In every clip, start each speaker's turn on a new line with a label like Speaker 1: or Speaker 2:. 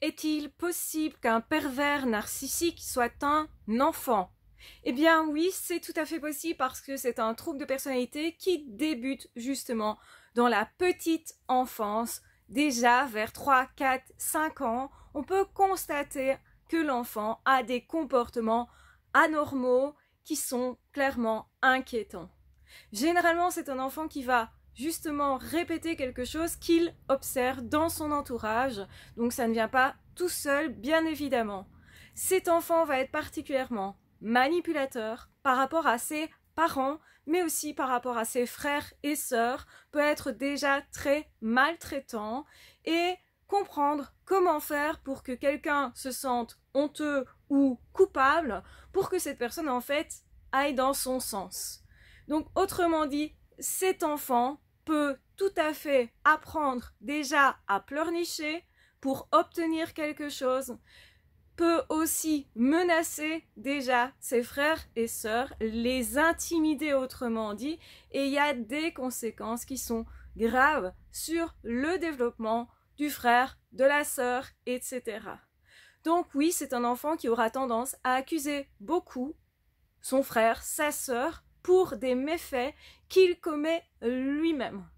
Speaker 1: Est-il possible qu'un pervers narcissique soit un enfant? Eh bien oui, c'est tout à fait possible parce que c'est un trouble de personnalité qui débute justement dans la petite enfance. Déjà vers 3, 4, 5 ans, on peut constater que l'enfant a des comportements anormaux qui sont clairement inquiétants. Généralement, c'est un enfant qui va justement répéter quelque chose qu'il observe dans son entourage, donc ça ne vient pas tout seul, bien évidemment. Cet enfant va être particulièrement manipulateur par rapport à ses parents, mais aussi par rapport à ses frères et sœurs, peut être déjà très maltraitant et comprendre comment faire pour que quelqu'un se sente honteux ou coupable, pour que cette personne en fait aille dans son sens. Donc autrement dit, cet enfant peut tout à fait apprendre déjà à pleurnicher pour obtenir quelque chose, peut aussi menacer déjà ses frères et sœurs, les intimider autrement dit, et il y a des conséquences qui sont graves sur le développement du frère, de la sœur, etc. Donc oui, c'est un enfant qui aura tendance à accuser beaucoup son frère, sa sœur, pour des méfaits qu'il commet lui-même.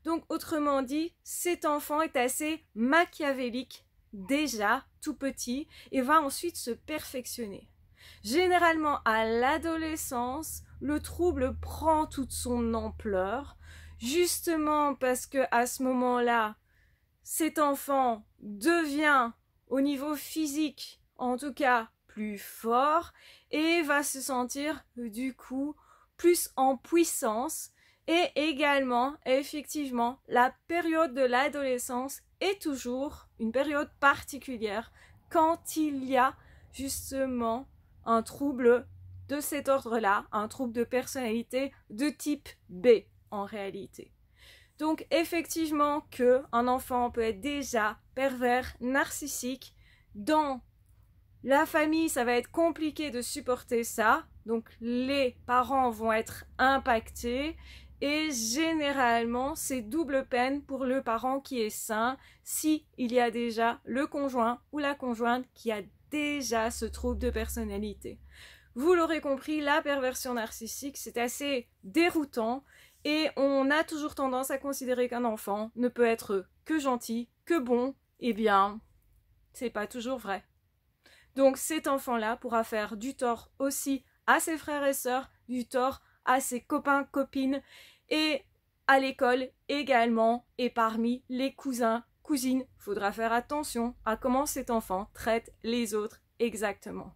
Speaker 1: Donc autrement dit, cet enfant est assez machiavélique déjà tout petit et va ensuite se perfectionner. Généralement à l'adolescence, le trouble prend toute son ampleur, justement parce que à ce moment-là, cet enfant devient au niveau physique, en tout cas, plus fort et va se sentir du coup plus en puissance. Et également, effectivement, la période de l'adolescence est toujours une période particulière quand il y a justement un trouble de cet ordre-là, un trouble de personnalité de type B en réalité. Donc effectivement qu'un enfant peut être déjà pervers, narcissique. Dans la famille, ça va être compliqué de supporter ça. Donc les parents vont être impactés. Et généralement, c'est double peine pour le parent qui est sain si il y a déjà le conjoint ou la conjointe qui a déjà ce trouble de personnalité. Vous l'aurez compris, la perversion narcissique, c'est assez déroutant et on a toujours tendance à considérer qu'un enfant ne peut être que gentil, que bon. Eh bien, c'est pas toujours vrai. Donc cet enfant-là pourra faire du tort aussi à ses frères et sœurs, du tort à ses copains, copines et à l'école également et parmi les cousins, cousines. Il faudra faire attention à comment cet enfant traite les autres exactement.